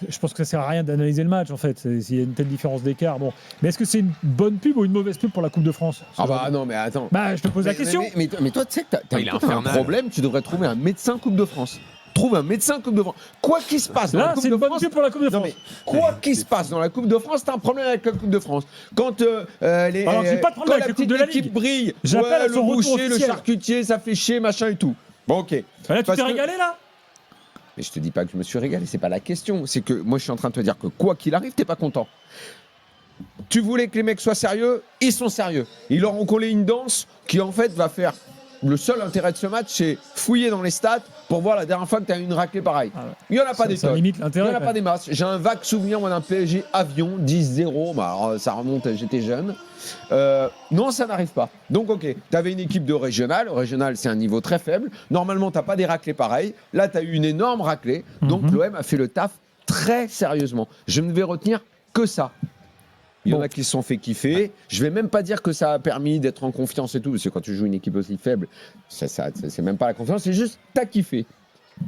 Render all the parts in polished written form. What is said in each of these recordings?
Je pense que ça sert à rien d'analyser le match en fait. S'il y a une telle différence d'écart, bon. Mais est-ce que c'est une bonne pub ou une mauvaise pub pour la Coupe de France? Ah bah non, mais attends. Bah, je te pose la question. Mais toi, tu sais que t'as il est un infernal. problème. Tu devrais trouver un médecin Coupe de France. Trouve un médecin Coupe de France. Quoi qu'il se passe dans la Là, Coupe c'est de une bonne France. pub pour la Coupe de Non, France. mais quoi qu'il se passe dans la Coupe de France, t'as un problème avec la Coupe de France. Quand Alors, j'ai pas de problème quand avec la la Coupe petite de la équipe Ligue. brille, J'appelle à le son retour boucher, le officiel. charcutier, ça fait chier, machin et tout. Bon, ok. Là, tu Parce t'es que- régalé là? Mais je te dis pas que je me suis régalé, c'est pas la question. C'est que moi, je suis en train de te dire que quoi qu'il arrive, t'es pas content. Tu voulais que les mecs soient sérieux, ils sont sérieux. Ils leur ont collé une danse qui, en fait, va faire. Le seul intérêt de ce match, c'est fouiller dans les stats pour voir la dernière fois que tu as eu une raclée pareille. Ah ouais. Il n'y en a pas des Ça tonnes. limite Il n'y l'intérêt. en a pas des masses. J'ai un vague souvenir moi, d'un PSG avion 10-0. Bah, alors, ça remonte, j'étais jeune. Non, ça n'arrive pas. Donc, ok, tu avais une équipe de régional. Régional, c'est un niveau très faible. Normalement, tu n'as pas des raclées pareilles. Là, tu as eu une énorme raclée. Donc, l'OM a fait le taf très sérieusement. Je ne vais retenir que ça. Il y en a qui se sont fait kiffer. Je vais même pas dire que ça a permis d'être en confiance et tout, parce que quand tu joues une équipe aussi faible, c'est même pas la confiance, c'est juste t'as kiffé.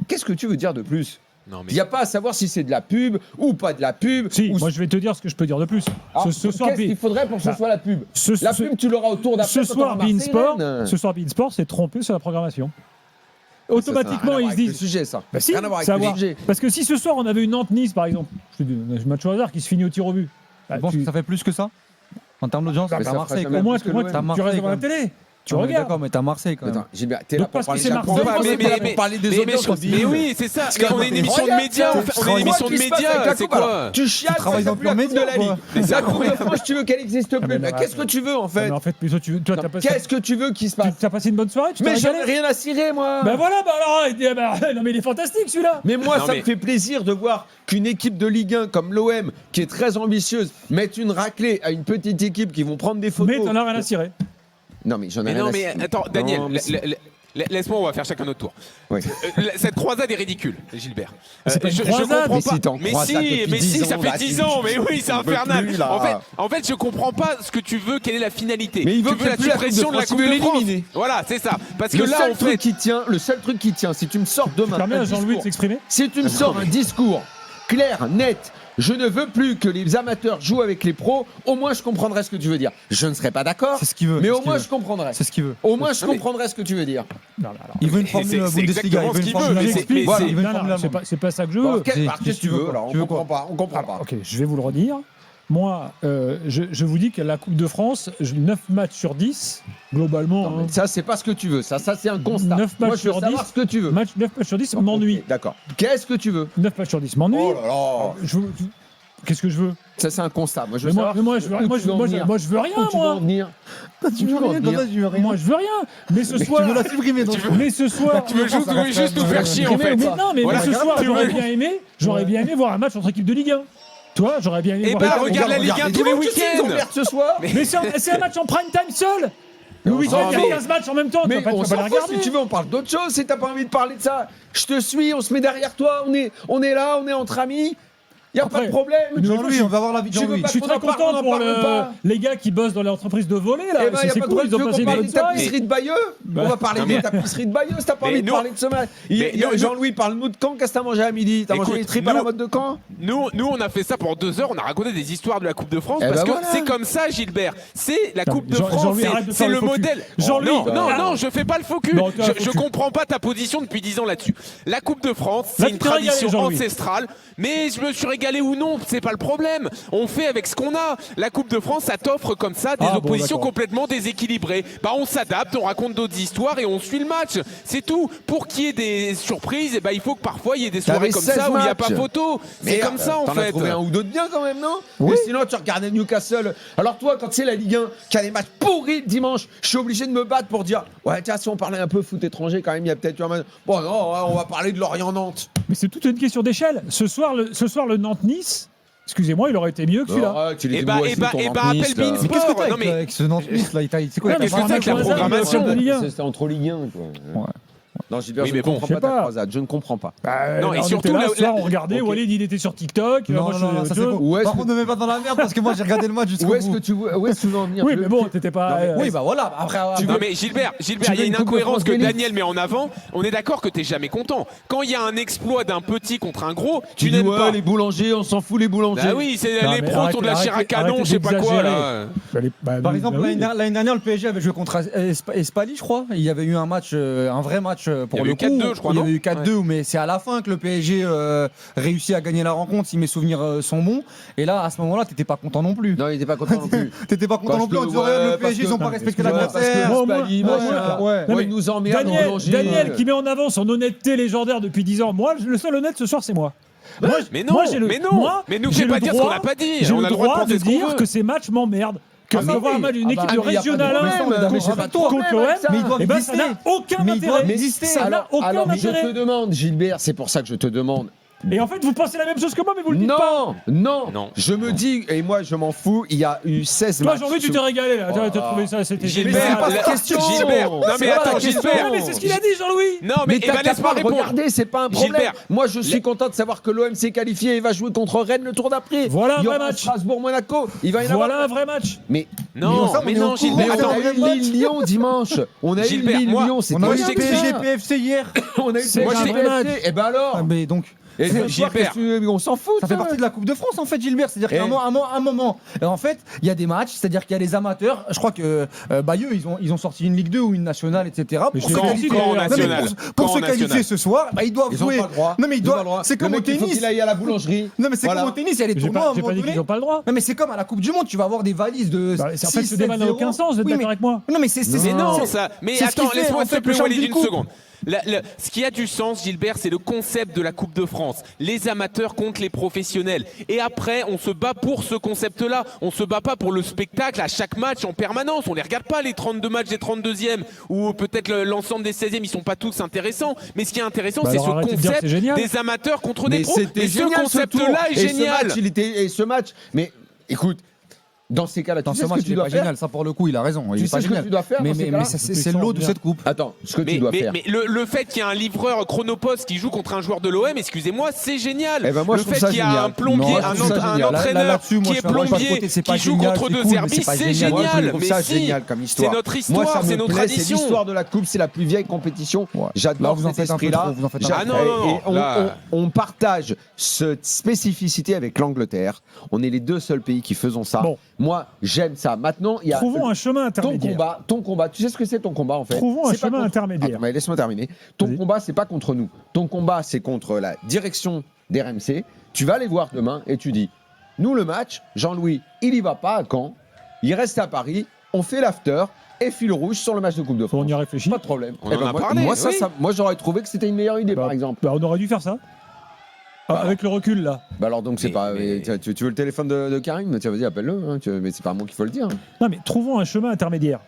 Qu'est-ce que tu veux dire de plus? Non, Il mais n'y a pas à savoir si c'est de la pub ou pas de la pub. Si, ou... moi je vais te dire ce que je peux dire de plus. Alors, Ce soir, qu'est-ce qu'il faudrait pour que ce Bah, soit la pub? ce- La ce- pub, tu l'auras au tour d'après. ce quand soir, on aura Beansport, Marseille-Rennes. ce soir, Beansport s'est trompé sur la programmation. Automatiquement, ils se Le disent. sujet, ça. Bah si, Rien à voir avec ça a le à voir. sujet. Parce que si ce soir on avait une Nantes-Nice par exemple, je te dis, un match au hasard qui se finit au tir au but. Bah, Je pense tu- que ça fait plus que ça en termes d'audience. Bah, Mais ça t'as fera Marseille. jamais quand au moins, même. plus que moi, l'OM. tu T'as restes Marseille, devant la quand même. télé. Tu Non, mais regardes. D'accord, mais t'as Marseille quand même. Attends, Gilbert, t'es là Donc, pour parce que parler c'est Japon. Marseille, Ouais, moi, c'est mais pas pour parler des Mais audiences, on dit. mais oui, c'est ça. Mais on est une émission de médias. On est une émission de médias. C'est quoi? Tu chiales, travailles ça dans fait plus la Pure Coupe de la Média, Ligue. quoi. La Coupe de France, tu veux qu'elle existe plus. mais Mais non, qu'est-ce que tu veux en Non, fait? mais en fait, mais toi, toi, t'as passé. Qu'est-ce que tu veux qu'il se passe? Tu as passé une bonne soirée, tu t'es Mais j'en ai régalé. rien à cirer, moi. Ben voilà, bah alors, non mais il est fantastique celui-là. Mais moi, Non, ça mais- me fait plaisir de voir qu'une équipe de Ligue 1 comme l'OM, qui est très ambitieuse, mette une raclée à une petite équipe qui vont prendre des photos. Mais t'en as rien à cirer. Non, mais j'en ai Mais rien non, à mais cirer. attends, Daniel, Non, mais laisse-moi, on va faire chacun notre tour. Oui. Cette croisade est ridicule, Gilbert. C'est pas une je croisade. comprends Mais pas. si t'en Mais croisades si, depuis mais 10 si, ça ans, fait là, 10 tu- ans, mais oui, c'est tu peux infernal. plus, là. En fait, je comprends pas ce que tu veux, quelle est la finalité. Mais il veut tu qu'il veux y la ait plus la Coupe de suppression de la France, Coupe il veut de France. l'éliminer. Voilà, c'est ça. Parce que Le là, seul en truc fait, qui tient, le seul truc qui tient, si tu me sors demain Permets un à Jean-Louis de discours, s'exprimer. si tu me sors un discours clair, net, je ne veux plus que les amateurs jouent avec les pros, au moins je comprendrai ce que tu veux dire. Je ne serai pas d'accord, C'est ce qu'il veut. mais c'est au ce qu'il moins veut. je comprendrai. C'est ce qu'il veut. Au moins je Non, mais- comprendrai ce que tu veux dire. Non, mais alors. Il veut une C'est- formule c'est Bundesliga. exactement Il veut ce une qu'il veut, formule mais c'est- J'explique. Voilà, il veut une Non, non, formule c'est allemande. pas ça que je Bon, veux. qu'est-ce que tu veux là? On Tu veux comprend quoi pas. On comprend pas. Ok, je vais vous le redire. Moi, je vous dis que la Coupe de France, 9 matchs sur 10, globalement, Non, mais ça, c'est pas ce que tu veux. Ça c'est un constat. 9 Moi, matchs je veux sur savoir 10. ce que tu veux. 9 matchs sur 10 m'ennuie. Ok, d'accord. Qu'est-ce que tu veux? 9 matchs sur 10 m'ennuie. Oh là là. Qu'est-ce que je veux? Ça, c'est un constat. Moi, je veux Mais savoir moi, je veux où rien. tu veux en venir. Moi, je veux rien, Où tu veux en moi. venir. Tu veux rien, comme ça, tu veux rien. Moi, je veux rien. Mais ce Tu soir, veux la supprimer. donc. mais ce soir, tu veux juste nous faire chier, en mais, fait. mais non, mais Voilà, ce soir, tu j'aurais veux- bien aimé voir un match entre équipes de Ligue 1. Toi, j'aurais bien aimé Eh voir. ben, un match- regarde la Ligue 1 tous les Tu sais, ils week-ends. emmerdent ce soir. Mais c'est un match en prime time seul. Le on week-end, s'en il y a fout. 15 matchs en même temps. Mais tu vas on pas s'en les fout, regarder. si tu veux, on parle d'autre chose. Si t'as pas envie de parler de ça, je te suis, on se met derrière toi, on est là, on est entre amis. Y a pas Après, de problème. Jean-Louis, on va voir la vie de Je veux Jean-Louis. pas Je suis qu'on très en parle, content on en pour parle pas. les gars qui bossent dans l'entreprise de voler là. Eh ben, y a C'est pas de cool, problème. ils Tu ont veux passé qu'on une parle bonne des soirée. tapisseries de Bayeux? On va parler Non, des mais- tapisseries de Bayeux. Si t'as pas Mais envie de nous- parler de ce match. Mais nous- Jean-Louis, parle-nous de Caen. Qu'est-ce que t'as mangé à midi? T'as mangé Écoute, les tripes à la nous- mode de Caen? Nous, on a fait ça pour 2 heures, on a raconté des histoires de la Coupe de France Eh parce ben que voilà. c'est comme ça, Gilbert. C'est la Non, Coupe de Jean- France, Jean-Louis, arrête de c'est faire le le faux cul. modèle. Jean-Louis, non, ah. non, je fais pas le faux cul. Non, t'es un faux Je cul. comprends pas ta position depuis 10 ans là-dessus. La Coupe de France, Là, c'est une tu t'es régalé, tradition Jean-Louis. ancestrale, mais je me suis régalé ou non, c'est pas le problème. On fait avec ce qu'on a. La Coupe de France, ça t'offre comme ça des Ah, bon, oppositions d'accord. complètement déséquilibrées. Bah, on s'adapte, on raconte d'autres histoires et on suit le match. C'est tout. Pour qu'il y ait des surprises, bah, il faut que parfois il y ait des soirées T'avais comme 16 ça où il n'y a matchs. pas photo. C'est comme ça en T'en as fait. trouvé un ou deux de bien quand même, non? Oui. Mais sinon, tu regardais Newcastle. Alors toi, quand c'est la Ligue 1, qui a des matchs pourris le dimanche, je suis obligé de me battre pour dire ouais, tiens, si on parlait un peu foot étranger, quand même, il y a peut-être eu un match. Bon, non, ouais, on va parler de Lorient-Nantes. Mais c'est toute une question d'échelle. Ce soir, le Nantes-Nice, excusez-moi, il aurait été mieux que celui-là. Arrête, tu les Et bah, déboîtes, ton appelle Nantes-Nice, là. Beansport. Mais qu'est-ce que t'as Non, mais- avec ce Nantes-Nice là? C'est quoi Ouais, mais qu'est-ce c'est que un c'est que la match au hasard, programmation de Ligue 1. C'est entre Ligue 1, quoi. Non, Gilbert, Oui, je mais ne bon, comprends je sais pas ta pas. croisade. Je ne comprends pas. Non, et on surtout, était là, là- ce soir, là- on regardait, ok. Walid, il était sur TikTok. Non, moi, non, je- non, ça c'est je- faux. Où est-ce Par que- contre, ne mets pas dans la merde parce que moi j'ai regardé le match jusqu'au Où est-ce bout. que tu veux en venir Oui, mais bon, t'étais pas. Oui, bah voilà. Après, Non mais Gilbert, il y veux a une une Coupe de incohérence France que d'élite. Daniel met en avant. On est d'accord que t'es jamais content. Quand il y a un exploit d'un petit contre un gros, Tu tu dis n'aimes pas. les boulangers, on s'en fout les boulangers. Bah oui, c'est Non, les mais pros autour de la chair à canon, je sais pas quoi là. Par exemple, l'année dernière, le PSG avait joué contre Espali, je crois. Il y avait eu un match, un vrai match pour Il y avait le eu coup. 4-2, je crois, Il y non avait eu 4-2, mais c'est à la fin que le PSG réussit à gagner la rencontre, si mes souvenirs sont bons. Et là, à ce moment-là, t'étais pas content non plus. Non, il était pas content non plus. T'étais pas content Parce non plus en que, disant ouais, regarde, le parce PSG, que- ils ont pas respecté Ouais, parce l'adversaire. que Moi, Spali, moi, machin. ouais. Non, mais ils nous emmerdent en boulanger. Daniel qui met en avant son honnêteté légendaire depuis 10 ans. Moi, le seul honnête ce soir, c'est moi. Moi, Mais non, moi, j'ai le- mais non, moi, mais nous j'ai fais pas le dire ce droit- qu'on n'a pas dit. J'ai On le a le droit de droit de penser ce qu'on dire veut. que ces matchs m'emmerdent. Que Ah de bah voir oui. un match d'une Ah équipe bah de oui, y a pas de régional problème, un mais contre j'ai pas de problème l'OM, avec ça. Mais ils doivent eh ben, ça exister. n'a aucun Mais ils doivent intérêt. exister. Ça n'a aucun Alors, je intérêt. te demande, Gilbert, c'est pour ça que je te demande. Et en fait, vous pensez la même chose que moi, mais vous le dites pas. Non. Je me dis, et moi je m'en fous, il y a eu 16 Toi, matchs. Jean-Louis, tu t'es régalé là. T'as trouvé ça, c'était Gilbert, Mais c'est pas la- la question. Gilbert, non mais C'est pas attends, la question. Gilbert. Ouais, mais c'est ce qu'il a dit, Jean-Louis. Non mais Mais eh ben, t'as qu'à laisse-moi pas le répondre. regarder, c'est pas un problème. Gilbert, Moi, je suis les- content de savoir que l'OM s'est qualifié et va jouer contre Rennes le tour d'après. Voilà un Il y vrai aura match. Strasbourg-Monaco. Il va y en avoir. Voilà un vrai match. Mais Non, ça, on mais est au non, courant. Gilbert, on attends. a eu Lille-Lyon dimanche. On a eu Gilbert, Lille-Lyon. C'est On a Moi, eu je le t'explique. PSG PFC hier. On a eu C'est le un vrai match. Et ben alors. Ah, mais donc. Et ce soir, Gilbert. qu'est-ce que tu- on s'en fout. Ça fait partie de la Coupe de France en fait, Gilbert. C'est-à-dire qu'à Et- un moment, en fait, il y a des matchs, c'est-à-dire qu'il y a les amateurs. Je crois que Bayeux, ils ont sorti une Ligue 2 ou une nationale, etc. Mais Pour je se l'ai qualifier. dit, quand Non, mais national. pour Quand se qualifier national. ce soir, bah, ils doivent Ils ont jouer. pas le droit. Non mais Ils ont pas le droit. c'est comme Le au mec, il faut tennis. qu'il aille à la boulangerie. Non mais c'est Voilà. comme au tennis, il y a les J'ai tournois à pas, un j'ai moment pas dit qu'ils donné. n'ont pas le droit. Non mais c'est comme à la Coupe du Monde, tu vas avoir des valises de. Bah, en fait, 6, ce débat n'a 7-0. aucun sens, vous êtes Oui, d'accord avec moi. Non mais c'est Mais non, c'est- ça. Mais c'est ce attends, qu'il fait, laisse-moi en s'il te fait, plaît, le Walid, champion une de coupe. seconde. Ce qui a du sens, Gilbert, c'est le concept de la Coupe de France. Les amateurs contre les professionnels. Et après, on se bat pour ce concept-là. On se bat pas pour le spectacle à chaque match en permanence. On les regarde pas, les 32 matchs des 32e, ou peut-être l'ensemble des 16e, ils sont pas tous intéressants. Mais ce qui est intéressant, Bah c'est alors ce arrêtez de dire que concept c'est génial. des amateurs contre des Mais pros. c'était Mais ce génial, ce tour. concept-là est Et ce génial. match, et ce match, mais écoute, dans ces cas-là, tu Dans sais ce ce match, que il tu est dois pas faire. génial. Ça, pour le coup, il a raison. Il Tu est sais pas ce que génial. tu dois faire dans ces cas-là c'est le lot de cette coupe. Attends, ce que tu dois faire. Mais le fait qu'il y ait un livreur Chronopost qui joue contre un joueur de l'OM, excusez-moi, c'est génial. Eh ben moi, le je trouve fait ça qu'il y a génial. un plombier, Non, je un trouve ça génial. Là, entraîneur là-dessus, moi, qui je est suis un peu de plombier, côté, c'est pas qui joue génial, contre c'est deux cool, mais Herbis, c'est pas c'est génial. Moi, je génial. trouve Mais ça si, génial comme histoire. c'est notre Moi, histoire, ça c'est me notre plaît, c'est tradition. l'histoire de la coupe, c'est la plus vieille compétition. Ouais. Là, J'adore vous en cet faites un peu esprit-là. trop, vous en faites un peu trop. Ah non, non, Et on- là- on partage cette spécificité avec l'Angleterre. On est les deux seuls pays qui faisons ça. Bon. Moi, j'aime ça. Maintenant, il y a Trouvons un chemin ton intermédiaire. combat. Tu sais ce que c'est ton combat en fait Trouvons un C'est pas chemin contre- intermédiaire. Attends, mais laisse-moi terminer. Ton Vas-y. combat, c'est pas contre nous. Ton combat, c'est contre la direction d'RMC. Tu vas les voir demain et tu dis nous, le match, Jean-Louis, il y va pas à Caen. Il reste à Paris. On fait l'after et fil rouge sur le match de Coupe de France. On y réfléchit. Pas de problème. On Eh en ben, a moi, parlé, Moi, oui. moi, j'aurais trouvé que c'était une meilleure idée, par exemple. Bah, on aurait dû faire ça. Ah, avec le recul là. Bah alors donc c'est pas. Tu veux le téléphone de Karim? Tiens, vas-y, appelle-le. Hein. Mais c'est pas à moi qu'il faut le dire. Non mais trouvons un chemin intermédiaire.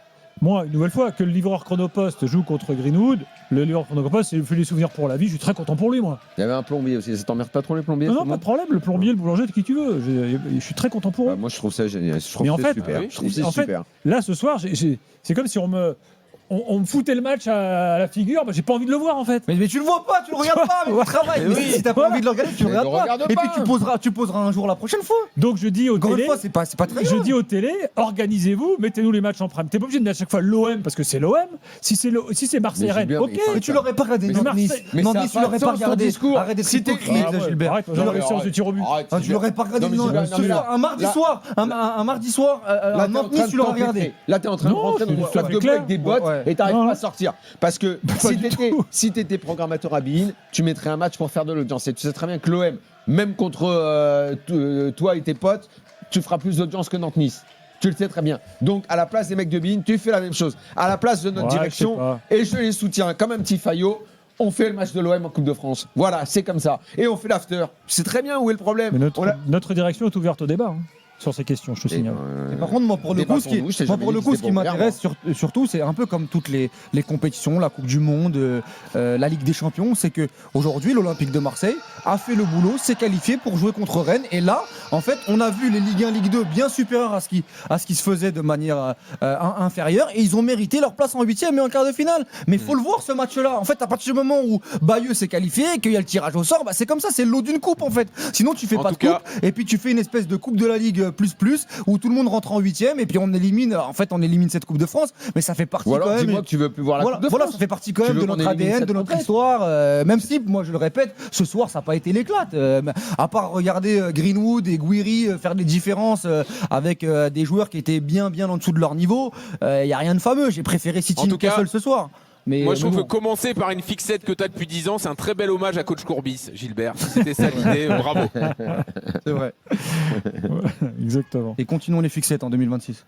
Moi, une nouvelle fois, que le livreur Chronopost joue contre Greenwood, le livreur Chronopost, il fait des souvenirs pour la vie, je suis très content pour lui, moi. Il y avait un plombier aussi. Ça t'emmerde pas trop les plombiers? Non, tout non, le pas monde de problème, le plombier, le boulanger, qui tu veux. Je suis très content pour Bah, eux. moi, je trouve ça génial. Je trouve Mais en que c'est fait, super. oui, Je trouve que c'est en fait, super. Là, ce soir, c'est comme si on me foutait le match à la figure, bah, j'ai pas envie de le voir en fait. Mais tu le vois pas, tu le regardes pas, mais tu travailles. Mais Mais oui. si t'as pas Voilà. envie de le regarder, tu le Mais regardes ne regarde pas. Et puis pas. tu poseras un jour la prochaine fois. Donc je dis aux Encore une télé, fois, c'est pas très je grave. dis aux télé, organisez-vous, mettez-nous les matchs en prime. T'es pas obligé de mettre à chaque fois l'OM parce que c'est l'OM. Si c'est Marseille Mais Rennes, Gilbert, ok. mais Mais tu l'aurais pas regardé, Mais Nantes-Nice. Marseille- Mais ça a Nantes-Nice, tu pas l'aurais de pas sens, ton regardé. discours. Arrête d'être Si t'es- hypocrite, Ah ouais, Gilbert. arrête, moi, j'aurais séance de tir au but. Arrête, Ah, tu l'aurais pas regardé. Non, mais Gilbert, non, mais là- Un mardi là- soir, un mardi soir, Là, t'es en Nantes-Nice, train tu de l'aurais t'empêtrer. regardé. Là, t'es en train de Non, rentrer dans c'est une tout phase à fait de clair. avec des bottes Ouais. et t'arrives Non. pas à sortir. Parce que du tout. si t'étais programmateur à Bein, tu mettrais un match pour faire de l'audience. Et tu sais très bien que l'OM, même contre toi et tes potes, tu feras plus d'audience que Nantes-Nice. Tu le sais très bien. Donc, à la place des mecs de Bein, tu fais la même chose. À la place de notre Ouais, je sais direction, pas. et je les soutiens comme un petit faillot, on fait le match de l'OM en Coupe de France. Voilà, c'est comme ça. Et on fait l'after. C'est très bien où est le problème. Mais On l'a- notre direction est ouverte au débat. Hein. sur ces questions, je te signale. Et par contre, moi, pour le coup, ce qui m'intéresse surtout, c'est un peu comme toutes les compétitions, la Coupe du Monde, la Ligue des Champions, c'est que aujourd'hui, l'Olympique de Marseille a fait le boulot, s'est qualifié pour jouer contre Rennes. Et là, en fait, on a vu les Ligue 1, Ligue 2 bien supérieurs à ce qui se faisait de manière inférieure, et ils ont mérité leur place en 8e et en quart de finale. Mais il faut le voir, ce match-là. En fait, à partir du moment où Bayeux s'est qualifié et qu'il y a le tirage au sort, bah, c'est comme ça, c'est le lot d'une coupe en fait. Sinon, tu fais pas de coupe, et puis tu fais une espèce de coupe de la Ligue plus où tout le monde rentre en 8e et puis on élimine cette Coupe de France, mais ça fait partie ou alors, quand même. Dis-moi que tu veux plus voir la Coupe de France. Voilà, ça fait partie quand même de notre ADN, de notre histoire. Même si, moi je le répète, ce soir ça n'a pas été l'éclate. À part regarder Greenwood et Guiri faire des différences avec des joueurs qui étaient bien en dessous de leur niveau, il y a rien de fameux. J'ai préféré City Newcastle ce soir. Moi, je trouve que commencer par une fixette que tu as depuis 10 ans, c'est un très bel hommage à Coach Courbis, Gilbert. C'était ça l'idée, bravo. C'est vrai. Exactement. Et continuons les fixettes en 2026.